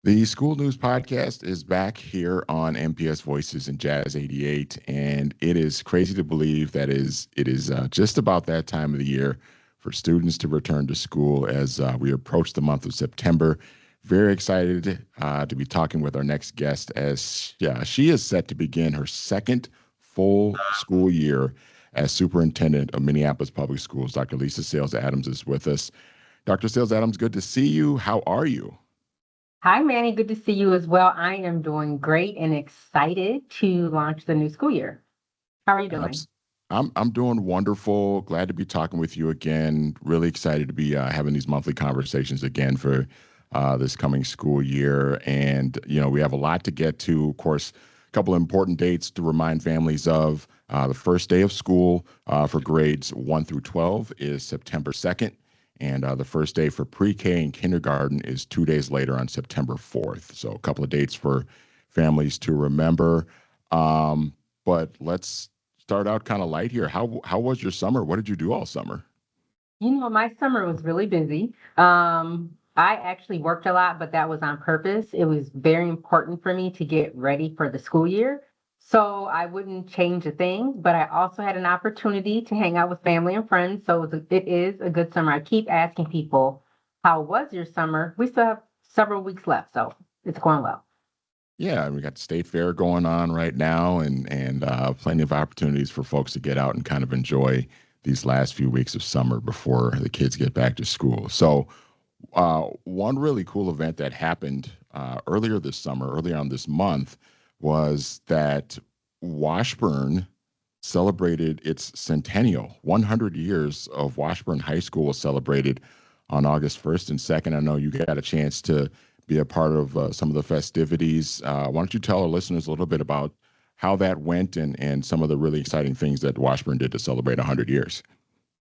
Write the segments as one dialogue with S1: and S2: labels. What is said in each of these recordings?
S1: The School News Podcast is back here on MPS Voices and Jazz 88, and it is crazy to believe that it is just about that time of the year for students to return to school as we approach the month of September. Very excited to be talking with our next guest as she is set to begin her second full school year as superintendent of Minneapolis Public Schools. Dr. Lisa Sayles-Adams is with us. Dr. Sayles-Adams, good to see you. How are you?
S2: Hi, Manny. Good to see you as well. I am doing great and excited to launch the new school year. How are you doing?
S1: I'm doing wonderful. Glad to be talking with you again. Really excited to be having these monthly conversations again for this coming school year. And, we have a lot to get to. Of course, a couple of important dates to remind families of. The first day of school for grades 1 through 12 is September 2nd. And the first day for pre-K and kindergarten is 2 days later on September 4th. So a couple of dates for families to remember. But let's start out kind of light here. How was your summer? What did you do all summer?
S2: My summer was really busy. I actually worked a lot, but that was on purpose. It was very important for me to get ready for the school year. So I wouldn't change a thing, but I also had an opportunity to hang out with family and friends. So it is a good summer. I keep asking people, how was your summer? We still have several weeks left, so it's going well.
S1: Yeah, we got the state fair going on right now and plenty of opportunities for folks to get out and kind of enjoy these last few weeks of summer before the kids get back to school. So one really cool event that happened earlier on this month, was that Washburn celebrated its centennial. 100 years of Washburn High School was celebrated on August 1st and 2nd. I know you got a chance to be a part of some of the festivities. Why don't you tell our listeners a little bit about how that went and some of the really exciting things that Washburn did to celebrate 100 years?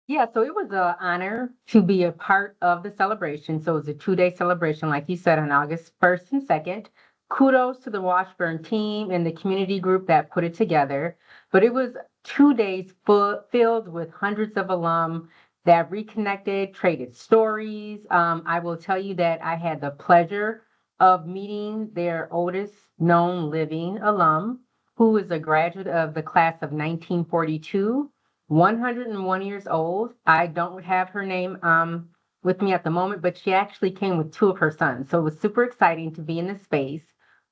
S2: Yeah, so it was an honor to be a part of the celebration. So it was a 2-day celebration, like you said, on August 1st and 2nd. Kudos to the Washburn team and the community group that put it together. But it was 2 days filled with hundreds of alum that reconnected, traded stories. I will tell you that I had the pleasure of meeting their oldest known living alum, who is a graduate of the class of 1942, 101 years old. I don't have her name with me at the moment, but she actually came with 2 of her sons. So it was super exciting to be in this space.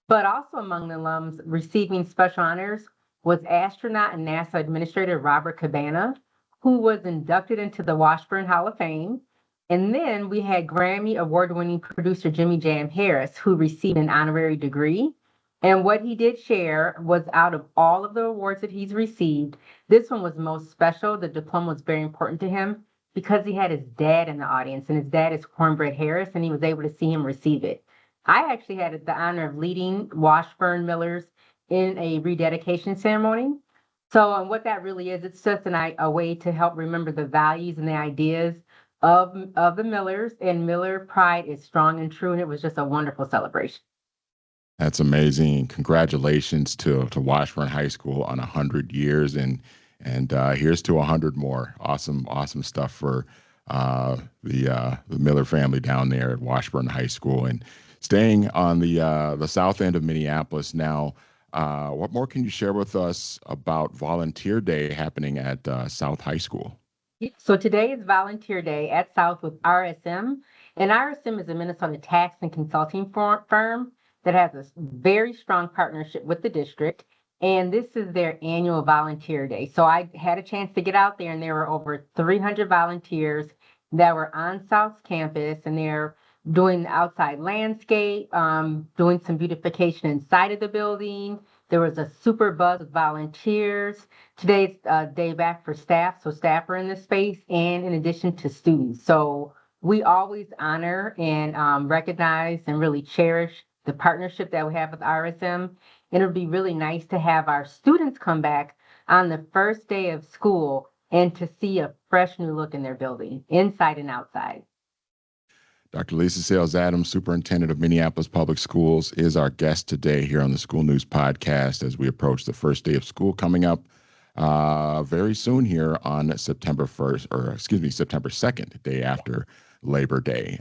S2: But also among the alums receiving special honors was astronaut and NASA Administrator Robert Cabana, who was inducted into the Washburn Hall of Fame. And then we had Grammy award-winning producer Jimmy Jam Harris, who received an honorary degree. And what he did share was, out of all of the awards that he's received, this one was most special. The diploma was very important to him because he had his dad in the audience, and his dad is Cornbread Harris, and he was able to see him receive it. I actually had the honor of leading Washburn Millers in a rededication ceremony. So and what that really is, it's just a way to help remember the values and the ideas of the Millers, and Miller pride is strong and true, and it was just a wonderful celebration.
S1: That's amazing. Congratulations to Washburn High School on 100 years, and here's to 100 more. Awesome stuff for the Miller family down there at Washburn High School. And staying on the south end of Minneapolis now, what more can you share with us about Volunteer Day happening at South High School?
S2: So today is Volunteer Day at South with RSM, and RSM is a Minnesota tax and consulting firm that has a very strong partnership with the district, and this is their annual Volunteer Day. So I had a chance to get out there, and there were over 300 volunteers that were on South's campus, and they're doing the outside landscape, doing some beautification inside of the building. There was a super buzz with volunteers. Today's a day back for staff, so staff are in the space, and in addition to students. So we always honor and recognize and really cherish the partnership that we have with RSM. And it would be really nice to have our students come back on the first day of school and to see a fresh new look in their building, inside and outside.
S1: Dr. Lisa Sayles-Adams, Superintendent of Minneapolis Public Schools, is our guest today here on the School News Podcast as we approach the first day of school coming up very soon here on September 2nd, day after Labor Day.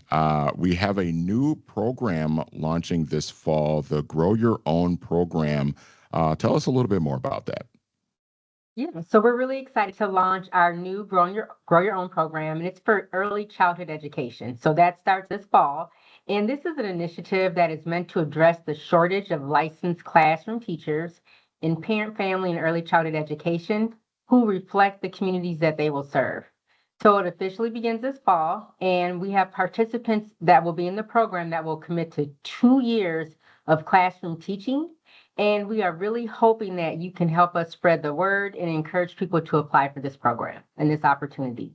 S1: We have a new program launching this fall, the Grow Your Own program. Tell us a little bit more about that.
S2: Yeah, so we're really excited to launch our new Grow Your Own program, and it's for early childhood education. So that starts this fall, and this is an initiative that is meant to address the shortage of licensed classroom teachers in parent, family, and early childhood education who reflect the communities that they will serve. So it officially begins this fall, and we have participants that will be in the program that will commit to 2 years of classroom teaching, and we are really hoping that you can help us spread the word and encourage people to apply for this program and this opportunity.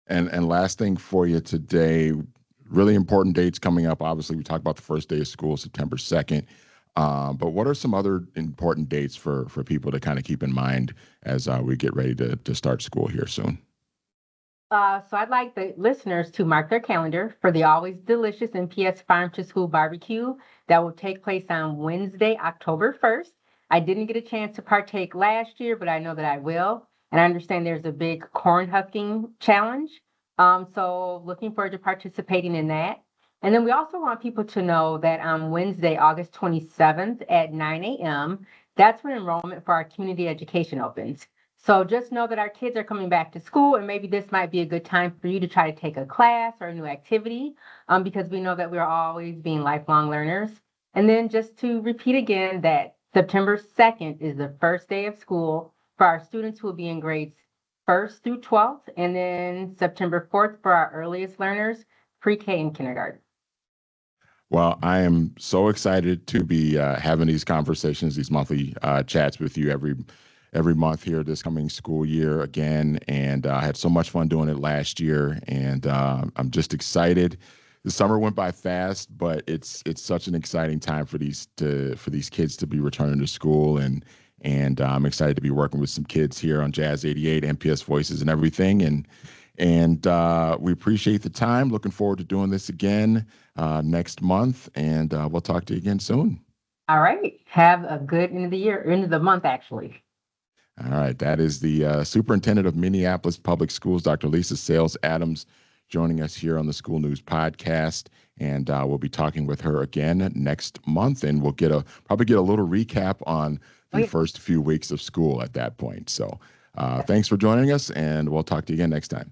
S1: And last thing for you today, really important dates coming up. Obviously, we talked about the first day of school, September 2nd. But what are some other important dates for people to kind of keep in mind as we get ready to start school here soon?
S2: So I'd like the listeners to mark their calendar for the always delicious MPS Farm to School barbecue that will take place on Wednesday, October 1st. I didn't get a chance to partake last year, but I know that I will. And I understand there's a big corn husking challenge. So looking forward to participating in that. And then we also want people to know that on Wednesday, August 27th at 9 a.m., that's when enrollment for our community education opens. So just know that our kids are coming back to school, and maybe this might be a good time for you to try to take a class or a new activity, because we know that we're always being lifelong learners. And then just to repeat again that September 2nd is the first day of school for our students who will be in grades 1st through 12th, and then September 4th for our earliest learners, pre-K and kindergarten.
S1: Well, I am so excited to be having these conversations, these monthly chats with you every month here this coming school year again. And I had so much fun doing it last year, and I'm just excited. The summer went by fast, but it's such an exciting time for these kids to be returning to school, and I'm excited to be working with some kids here on Jazz 88, MPS Voices, and everything. And we appreciate the time. Looking forward to doing this again next month, and we'll talk to you again soon.
S2: All right. Have a good end of the year, end of the month, actually.
S1: All right. That is the Superintendent of Minneapolis Public Schools, Dr. Lisa Sayles-Adams, joining us here on the School News Podcast. And we'll be talking with her again next month, and we'll probably get a little recap on the first few weeks of school at that point. So thanks for joining us, and we'll talk to you again next time.